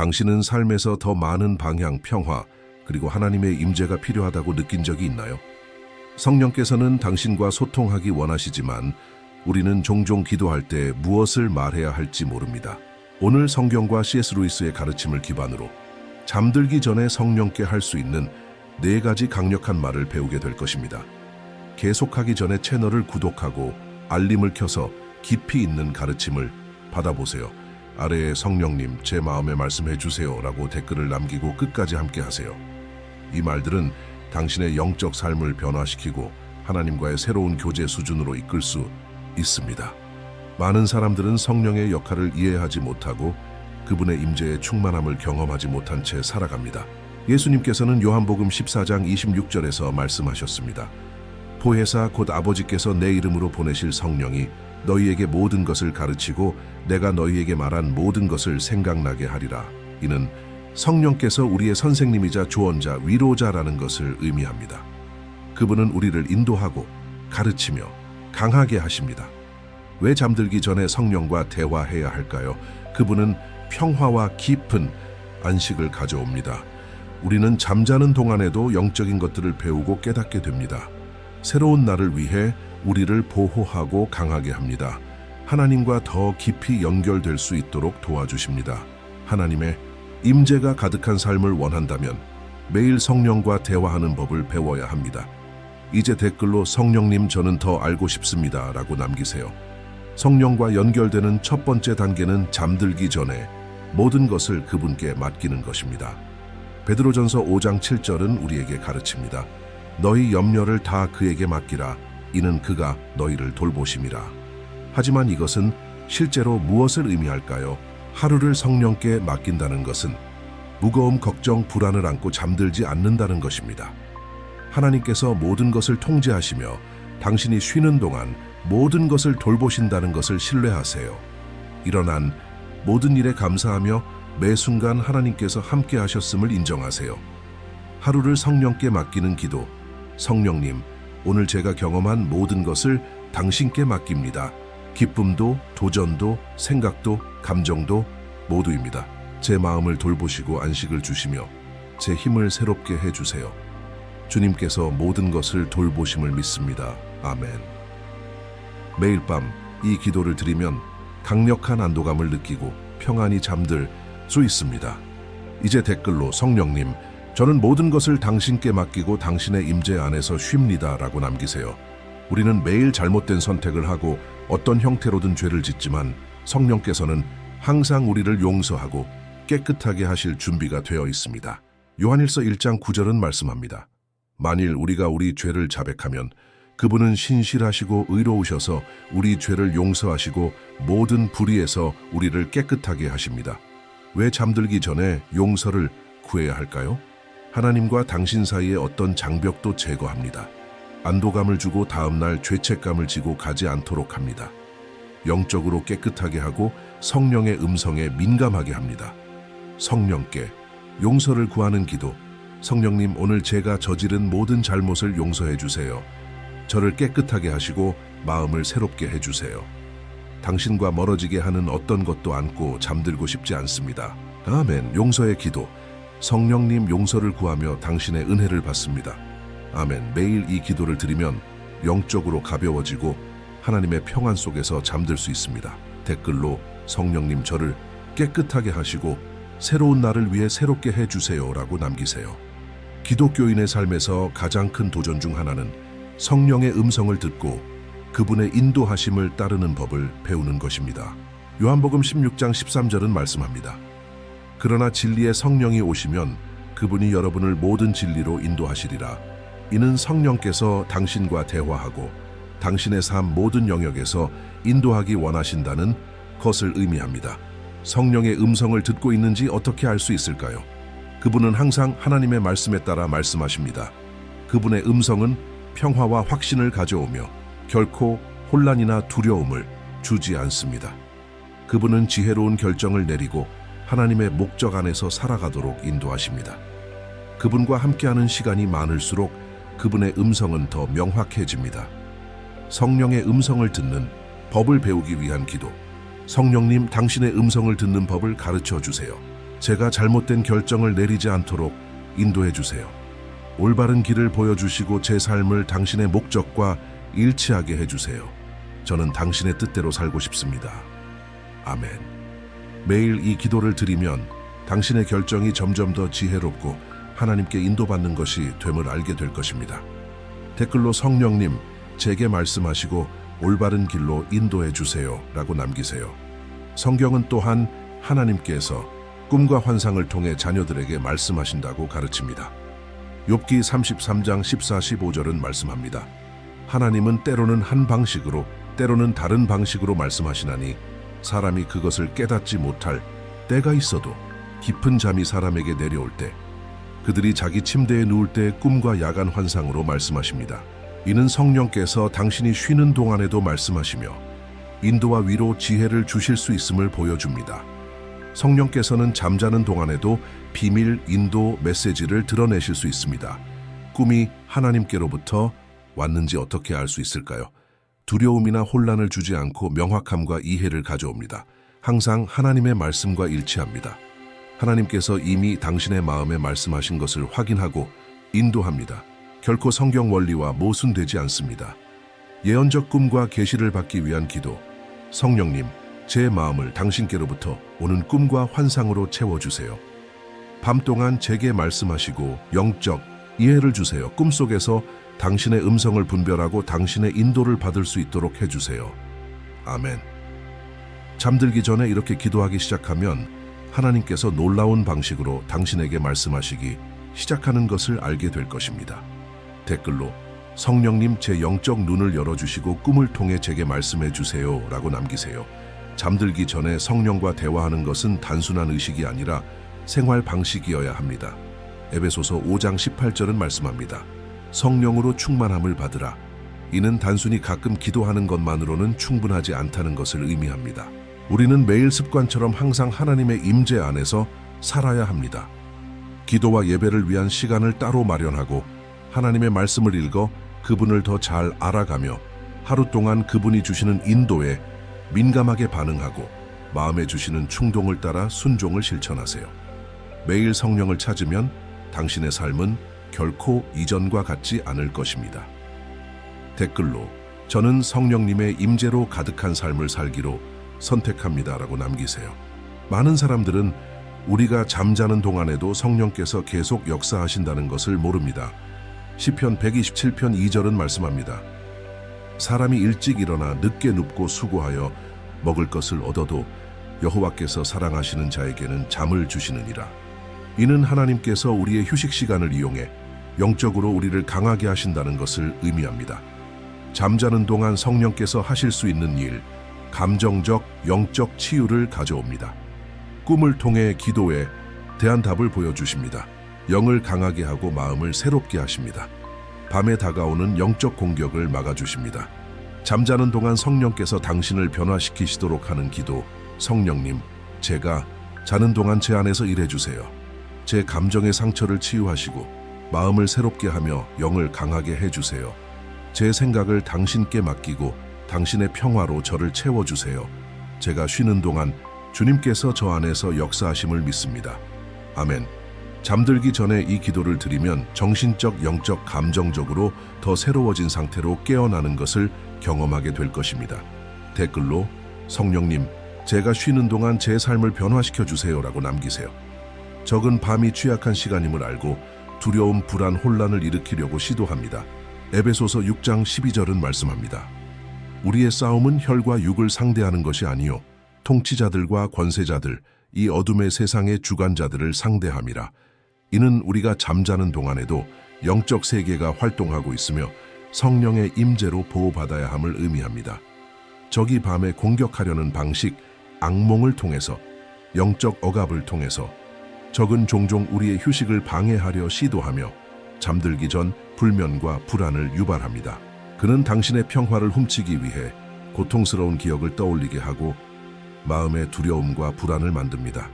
당신은 삶에서 더 많은 방향, 평화, 그리고 하나님의 임재가 필요하다고 느낀 적이 있나요? 성령께서는 당신과 소통하기 원하시지만 우리는 종종 기도할 때 무엇을 말해야 할지 모릅니다. 오늘 성경과 C.S. 루이스의 가르침을 기반으로 잠들기 전에 성령께 할 수 있는 4가지 강력한 말을 배우게 될 것입니다. 계속하기 전에 채널을 구독하고 알림을 켜서 깊이 있는 가르침을 받아보세요. 아래에 성령님, 제 마음에 말씀해 주세요 라고 댓글을 남기고 끝까지 함께 하세요. 이 말들은 당신의 영적 삶을 변화시키고 하나님과의 새로운 교제 수준으로 이끌 수 있습니다. 많은 사람들은 성령의 역할을 이해하지 못하고 그분의 임재의 충만함을 경험하지 못한 채 살아갑니다. 예수님께서는 요한복음 14장 26절에서 말씀하셨습니다. 보혜사 곧 아버지께서 내 이름으로 보내실 성령이 너희에게 모든 것을 가르치고 내가 너희에게 말한 모든 것을 생각나게 하리라. 이는 성령께서 우리의 선생님이자 조언자, 위로자라는 것을 의미합니다. 그분은 우리를 인도하고 가르치며 강하게 하십니다. 왜 잠들기 전에 성령과 대화해야 할까요? 그분은 평화와 깊은 안식을 가져옵니다. 우리는 잠자는 동안에도 영적인 것들을 배우고 깨닫게 됩니다. 새로운 날을 위해 우리를 보호하고 강하게 합니다. 하나님과 더 깊이 연결될 수 있도록 도와주십니다. 하나님의 임재가 가득한 삶을 원한다면 매일 성령과 대화하는 법을 배워야 합니다. 이제 댓글로 성령님 저는 더 알고 싶습니다 라고 남기세요. 성령과 연결되는 첫 번째 단계는 잠들기 전에 모든 것을 그분께 맡기는 것입니다. 베드로전서 5장 7절은 우리에게 가르칩니다. 너희 염려를 다 그에게 맡기라. 이는 그가 너희를 돌보심이라. 하지만 이것은 실제로 무엇을 의미할까요? 하루를 성령께 맡긴다는 것은 무거움, 걱정, 불안을 안고 잠들지 않는다는 것입니다. 하나님께서 모든 것을 통제하시며 당신이 쉬는 동안 모든 것을 돌보신다는 것을 신뢰하세요. 일어난 모든 일에 감사하며 매 순간 하나님께서 함께 하셨음을 인정하세요. 하루를 성령께 맡기는 기도. 성령님, 오늘 제가 경험한 모든 것을 당신께 맡깁니다. 기쁨도, 도전도, 생각도, 감정도 모두입니다. 제 마음을 돌보시고 안식을 주시며 제 힘을 새롭게 해주세요. 주님께서 모든 것을 돌보심을 믿습니다. 아멘. 매일 밤 이 기도를 드리면 강력한 안도감을 느끼고 평안히 잠들 수 있습니다. 이제 댓글로 성령님, 저는 모든 것을 당신께 맡기고 당신의 임재 안에서 쉽니다 라고 남기세요. 우리는 매일 잘못된 선택을 하고 어떤 형태로든 죄를 짓지만 성령께서는 항상 우리를 용서하고 깨끗하게 하실 준비가 되어 있습니다. 요한일서 1장 9절은 말씀합니다. 만일 우리가 우리 죄를 자백하면 그분은 신실하시고 의로우셔서 우리 죄를 용서하시고 모든 불의에서 우리를 깨끗하게 하십니다. 왜 잠들기 전에 용서를 구해야 할까요? 하나님과 당신 사이의 어떤 장벽도 제거합니다. 안도감을 주고 다음날 죄책감을 지고 가지 않도록 합니다. 영적으로 깨끗하게 하고 성령의 음성에 민감하게 합니다. 성령께 용서를 구하는 기도. 성령님, 오늘 제가 저지른 모든 잘못을 용서해 주세요. 저를 깨끗하게 하시고 마음을 새롭게 해주세요. 당신과 멀어지게 하는 어떤 것도 안고 잠들고 싶지 않습니다. 아멘. 용서의 기도. 성령님, 용서를 구하며 당신의 은혜를 받습니다. 아멘. 매일 이 기도를 드리면 영적으로 가벼워지고 하나님의 평안 속에서 잠들 수 있습니다. 댓글로 성령님 저를 깨끗하게 하시고 새로운 날을 위해 새롭게 해주세요 라고 남기세요. 기독교인의 삶에서 가장 큰 도전 중 하나는 성령의 음성을 듣고 그분의 인도하심을 따르는 법을 배우는 것입니다. 요한복음 16장 13절은 말씀합니다. 그러나 진리의 성령이 오시면 그분이 여러분을 모든 진리로 인도하시리라. 이는 성령께서 당신과 대화하고 당신의 삶 모든 영역에서 인도하기 원하신다는 것을 의미합니다. 성령의 음성을 듣고 있는지 어떻게 알 수 있을까요? 그분은 항상 하나님의 말씀에 따라 말씀하십니다. 그분의 음성은 평화와 확신을 가져오며 결코 혼란이나 두려움을 주지 않습니다. 그분은 지혜로운 결정을 내리고 하나님의 목적 안에서 살아가도록 인도하십니다. 그분과 함께하는 시간이 많을수록 그분의 음성은 더 명확해집니다. 성령의 음성을 듣는 법을 배우기 위한 기도. 성령님, 당신의 음성을 듣는 법을 가르쳐 주세요. 제가 잘못된 결정을 내리지 않도록 인도해 주세요. 올바른 길을 보여주시고 제 삶을 당신의 목적과 일치하게 해주세요. 저는 당신의 뜻대로 살고 싶습니다. 아멘. 매일 이 기도를 드리면 당신의 결정이 점점 더 지혜롭고 하나님께 인도받는 것이 됨을 알게 될 것입니다. 댓글로 성령님, 제게 말씀하시고 올바른 길로 인도해 주세요 라고 남기세요. 성경은 또한 하나님께서 꿈과 환상을 통해 자녀들에게 말씀하신다고 가르칩니다. 욥기 33장 14, 15절은 말씀합니다. 하나님은 때로는 한 방식으로 때로는 다른 방식으로 말씀하시나니 사람이 그것을 깨닫지 못할 때가 있어도 깊은 잠이 사람에게 내려올 때 그들이 자기 침대에 누울 때 꿈과 야간 환상으로 말씀하십니다. 이는 성령께서 당신이 쉬는 동안에도 말씀하시며 인도와 위로 지혜를 주실 수 있음을 보여줍니다. 성령께서는 잠자는 동안에도 비밀, 인도, 메시지를 드러내실 수 있습니다. 꿈이 하나님께로부터 왔는지 어떻게 알 수 있을까요? 두려움이나 혼란을 주지 않고 명확함과 이해를 가져옵니다. 항상 하나님의 말씀과 일치합니다. 하나님께서 이미 당신의 마음에 말씀하신 것을 확인하고 인도합니다. 결코 성경 원리와 모순되지 않습니다. 예언적 꿈과 계시를 받기 위한 기도. 성령님, 제 마음을 당신께로부터 오는 꿈과 환상으로 채워주세요. 밤 동안 제게 말씀하시고 영적 이해를 주세요. 꿈속에서 당신의 음성을 분별하고 당신의 인도를 받을 수 있도록 해주세요. 아멘. 잠들기 전에 이렇게 기도하기 시작하면 하나님께서 놀라운 방식으로 당신에게 말씀하시기 시작하는 것을 알게 될 것입니다. 댓글로 성령님, 제 영적 눈을 열어주시고 꿈을 통해 제게 말씀해 주세요 라고 남기세요. 잠들기 전에 성령과 대화하는 것은 단순한 의식이 아니라 생활 방식이어야 합니다. 에베소서 5장 18절은 말씀합니다. 성령으로 충만함을 받으라. 이는 단순히 가끔 기도하는 것만으로는 충분하지 않다는 것을 의미합니다. 우리는 매일 습관처럼 항상 하나님의 임재 안에서 살아야 합니다. 기도와 예배를 위한 시간을 따로 마련하고 하나님의 말씀을 읽어 그분을 더 잘 알아가며 하루 동안 그분이 주시는 인도에 민감하게 반응하고 마음에 주시는 충동을 따라 순종을 실천하세요. 매일 성령을 찾으면 당신의 삶은 결코 이전과 같지 않을 것입니다. 댓글로 저는 성령님의 임재로 가득한 삶을 살기로 선택합니다 라고 남기세요. 많은 사람들은 우리가 잠자는 동안에도 성령께서 계속 역사하신다는 것을 모릅니다. 시편 127편 2절은 말씀합니다. 사람이 일찍 일어나 늦게 눕고 수고하여 먹을 것을 얻어도 여호와께서 사랑하시는 자에게는 잠을 주시느니라. 이는 하나님께서 우리의 휴식 시간을 이용해 영적으로 우리를 강하게 하신다는 것을 의미합니다. 잠자는 동안 성령께서 하실 수 있는 일, 감정적, 영적 치유를 가져옵니다. 꿈을 통해 기도에 대한 답을 보여주십니다. 영을 강하게 하고 마음을 새롭게 하십니다. 밤에 다가오는 영적 공격을 막아주십니다. 잠자는 동안 성령께서 당신을 변화시키시도록 하는 기도. 성령님, 제가 자는 동안 제 안에서 일해주세요. 제 감정의 상처를 치유하시고 마음을 새롭게 하며 영을 강하게 해주세요. 제 생각을 당신께 맡기고 당신의 평화로 저를 채워주세요. 제가 쉬는 동안 주님께서 저 안에서 역사하심을 믿습니다. 아멘. 잠들기 전에 이 기도를 드리면 정신적, 영적, 감정적으로 더 새로워진 상태로 깨어나는 것을 경험하게 될 것입니다. 댓글로 성령님, 제가 쉬는 동안 제 삶을 변화시켜 주세요라고 남기세요. 적은 밤이 취약한 시간임을 알고 두려움, 불안, 혼란을 일으키려고 시도합니다. 에베소서 6장 12절은 말씀합니다. 우리의 싸움은 혈과 육을 상대하는 것이 아니요 통치자들과 권세자들, 이 어둠의 세상의 주관자들을 상대함이라. 이는 우리가 잠자는 동안에도 영적 세계가 활동하고 있으며 성령의 임재로 보호받아야 함을 의미합니다. 적이 밤에 공격하려는 방식, 악몽을 통해서, 영적 억압을 통해서 적은 종종 우리의 휴식을 방해하려 시도하며 잠들기 전 불면과 불안을 유발합니다. 그는 당신의 평화를 훔치기 위해 고통스러운 기억을 떠올리게 하고 마음의 두려움과 불안을 만듭니다.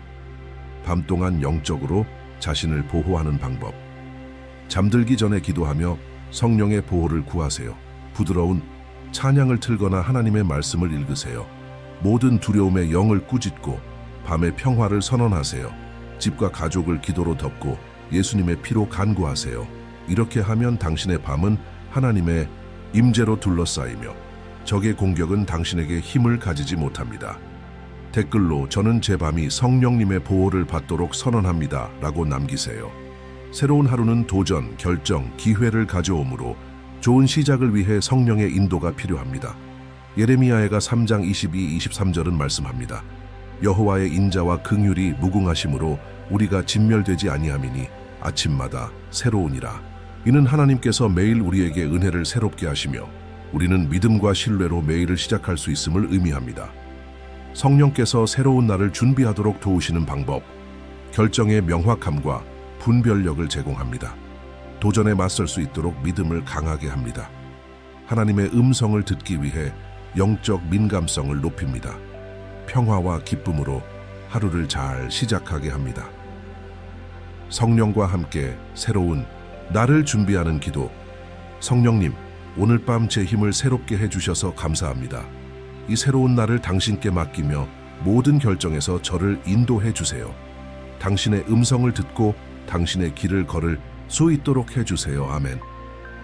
밤 동안 영적으로 자신을 보호하는 방법. 잠들기 전에 기도하며 성령의 보호를 구하세요. 부드러운 찬양을 틀거나 하나님의 말씀을 읽으세요. 모든 두려움의 영을 꾸짖고 밤의 평화를 선언하세요. 집과 가족을 기도로 덮고 예수님의 피로 간구하세요. 이렇게 하면 당신의 밤은 하나님의 임재로 둘러싸이며 적의 공격은 당신에게 힘을 가지지 못합니다. 댓글로 저는 제 밤이 성령님의 보호를 받도록 선언합니다 라고 남기세요. 새로운 하루는 도전, 결정, 기회를 가져오므로 좋은 시작을 위해 성령의 인도가 필요합니다. 예레미야가 3장 22, 23절은 말씀합니다. 여호와의 인자와 긍휼이 무궁하심으로 우리가 진멸되지 아니함이니 아침마다 새로우니라. 이는 하나님께서 매일 우리에게 은혜를 새롭게 하시며 우리는 믿음과 신뢰로 매일을 시작할 수 있음을 의미합니다. 성령께서 새로운 날을 준비하도록 도우시는 방법, 결정의 명확함과 분별력을 제공합니다. 도전에 맞설 수 있도록 믿음을 강하게 합니다. 하나님의 음성을 듣기 위해 영적 민감성을 높입니다. 평화와 기쁨으로 하루를 잘 시작하게 합니다. 성령과 함께 새로운 나를 준비하는 기도. 성령님, 오늘 밤 제 힘을 새롭게 해주셔서 감사합니다. 이 새로운 날을 당신께 맡기며 모든 결정에서 저를 인도해 주세요. 당신의 음성을 듣고 당신의 길을 걸을 수 있도록 해주세요. 아멘.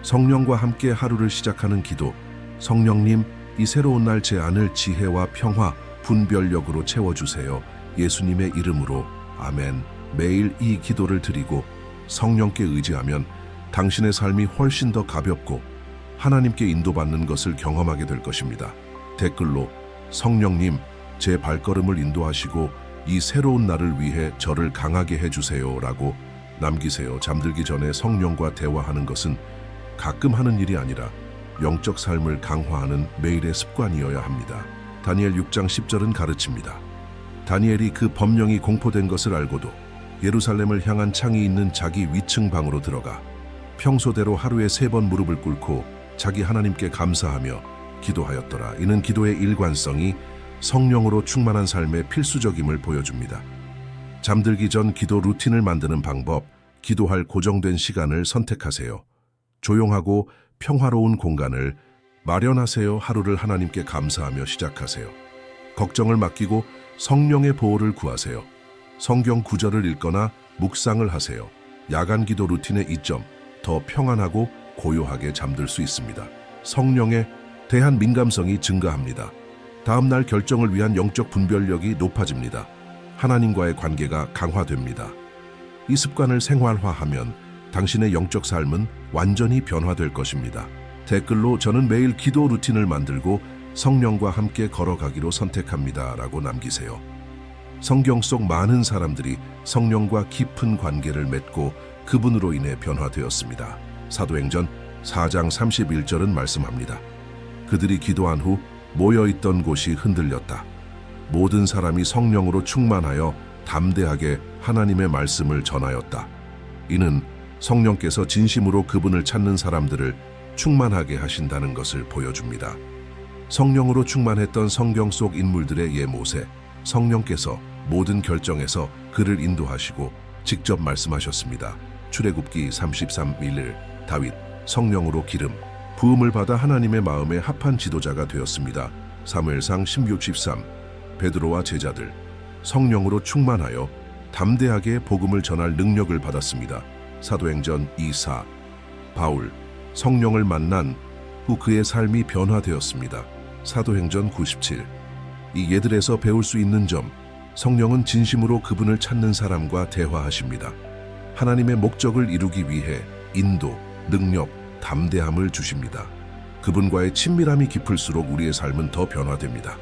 성령과 함께 하루를 시작하는 기도. 성령님, 이 새로운 날 제 안을 지혜와 평화, 분별력으로 채워주세요. 예수님의 이름으로 아멘. 매일 이 기도를 드리고 성령께 의지하면 당신의 삶이 훨씬 더 가볍고 하나님께 인도받는 것을 경험하게 될 것입니다. 댓글로 성령님, 제 발걸음을 인도하시고 이 새로운 날을 위해 저를 강하게 해주세요 라고 남기세요. 잠들기 전에 성령과 대화하는 것은 가끔 하는 일이 아니라 영적 삶을 강화하는 매일의 습관이어야 합니다. 다니엘 6장 10절은 가르칩니다. 다니엘이 그 법령이 공포된 것을 알고도 예루살렘을 향한 창이 있는 자기 위층 방으로 들어가 평소대로 하루에 3번 무릎을 꿇고 자기 하나님께 감사하며 기도하였더라. 이는 기도의 일관성이 성령으로 충만한 삶의 필수적임을 보여줍니다. 잠들기 전 기도 루틴을 만드는 방법, 기도할 고정된 시간을 선택하세요. 조용하고 평화로운 공간을 마련하세요. 하루를 하나님께 감사하며 시작하세요. 걱정을 맡기고 성령의 보호를 구하세요. 성경 구절을 읽거나 묵상을 하세요. 야간 기도 루틴의 이점, 더 평안하고 고요하게 잠들 수 있습니다. 성령에 대한 민감성이 증가합니다. 다음 날 결정을 위한 영적 분별력이 높아집니다. 하나님과의 관계가 강화됩니다. 이 습관을 생활화하면 당신의 영적 삶은 완전히 변화될 것입니다. 댓글로 저는 매일 기도 루틴을 만들고 성령과 함께 걸어가기로 선택합니다 라고 남기세요. 성경 속 많은 사람들이 성령과 깊은 관계를 맺고 그분으로 인해 변화되었습니다. 사도행전 4장 31절은 말씀합니다. 그들이 기도한 후 모여있던 곳이 흔들렸다. 모든 사람이 성령으로 충만하여 담대하게 하나님의 말씀을 전하였다. 이는 성령께서 진심으로 그분을 찾는 사람들을 충만하게 하신다는 것을 보여줍니다. 성령으로 충만했던 성경 속 인물들의 예모세, 성령께서 모든 결정에서 그를 인도하시고 직접 말씀하셨습니다. 출애굽기 33:1 다윗, 성령으로 기름, 부음을 받아 하나님의 마음에 합한 지도자가 되었습니다. 사무엘상 16:13 베드로와 제자들, 성령으로 충만하여 담대하게 복음을 전할 능력을 받았습니다. 사도행전 2:4 바울, 성령을 만난 후 그의 삶이 변화되었습니다. 사도행전 9:17 이 예들에서 배울 수 있는 점, 성령은 진심으로 그분을 찾는 사람과 대화하십니다. 하나님의 목적을 이루기 위해 인도, 능력, 담대함을 주십니다. 그분과의 친밀함이 깊을수록 우리의 삶은 더 변화됩니다.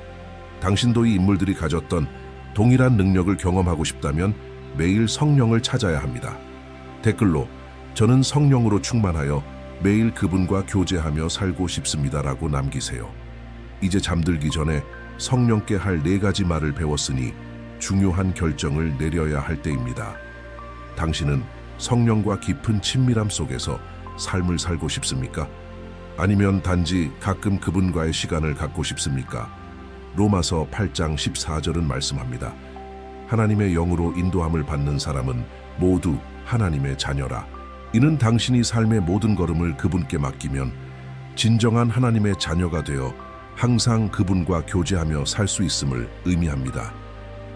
당신도 이 인물들이 가졌던 동일한 능력을 경험하고 싶다면 매일 성령을 찾아야 합니다. 댓글로 저는 성령으로 충만하여 매일 그분과 교제하며 살고 싶습니다라고 남기세요. 이제 잠들기 전에 성령께 할 4가지 말을 배웠으니 중요한 결정을 내려야 할 때입니다. 당신은 성령과 깊은 친밀함 속에서 삶을 살고 싶습니까? 아니면 단지 가끔 그분과의 시간을 갖고 싶습니까? 로마서 8장 14절은 말씀합니다. 하나님의 영으로 인도함을 받는 사람은 모두 하나님의 자녀라. 이는 당신이 삶의 모든 걸음을 그분께 맡기면 진정한 하나님의 자녀가 되어 항상 그분과 교제하며 살 수 있음을 의미합니다.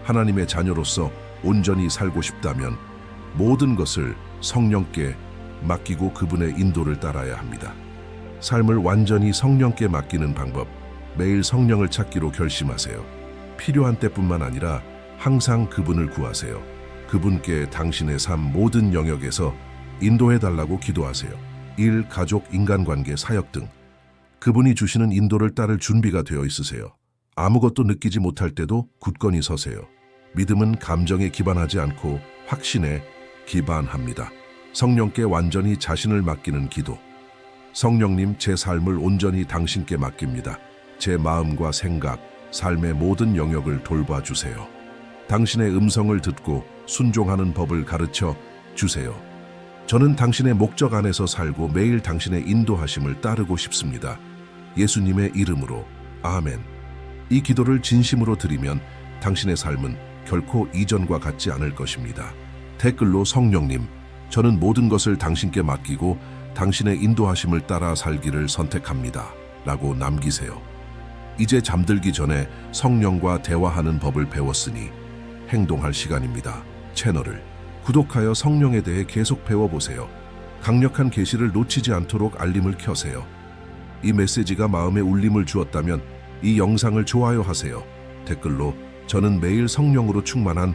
하나님의 자녀로서 온전히 살고 싶다면 모든 것을 성령께 맡기고 그분의 인도를 따라야 합니다. 삶을 완전히 성령께 맡기는 방법, 매일 성령을 찾기로 결심하세요. 필요한 때뿐만 아니라 항상 그분을 구하세요. 그분께 당신의 삶 모든 영역에서 인도해달라고 기도하세요. 일, 가족, 인간관계, 사역 등 그분이 주시는 인도를 따를 준비가 되어 있으세요. 아무것도 느끼지 못할 때도 굳건히 서세요. 믿음은 감정에 기반하지 않고 확신에 기반합니다. 성령께 완전히 자신을 맡기는 기도. 성령님, 제 삶을 온전히 당신께 맡깁니다. 제 마음과 생각, 삶의 모든 영역을 돌봐주세요. 당신의 음성을 듣고 순종하는 법을 가르쳐 주세요. 저는 당신의 목적 안에서 살고 매일 당신의 인도하심을 따르고 싶습니다. 예수님의 이름으로 아멘. 이 기도를 진심으로 드리면 당신의 삶은 결코 이전과 같지 않을 것입니다. 댓글로 성령님, 저는 모든 것을 당신께 맡기고 당신의 인도하심을 따라 살기를 선택합니다. 라고 남기세요. 이제 잠들기 전에 성령과 대화하는 법을 배웠으니 행동할 시간입니다. 채널을 구독하여 성령에 대해 계속 배워보세요. 강력한 계시를 놓치지 않도록 알림을 켜세요. 이 메시지가 마음에 울림을 주었다면 이 영상을 좋아요하세요. 댓글로 저는 매일 성령으로 충만한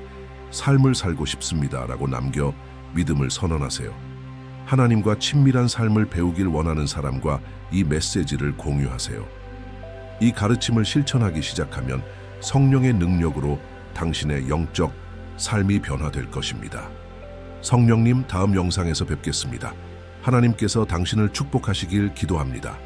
삶을 살고 싶습니다. 라고 남겨 믿음을 선언하세요. 하나님과 친밀한 삶을 배우길 원하는 사람과 이 메시지를 공유하세요. 이 가르침을 실천하기 시작하면 성령의 능력으로 당신의 영적 삶이 변화될 것입니다. 성령님, 다음 영상에서 뵙겠습니다. 하나님께서 당신을 축복하시길 기도합니다.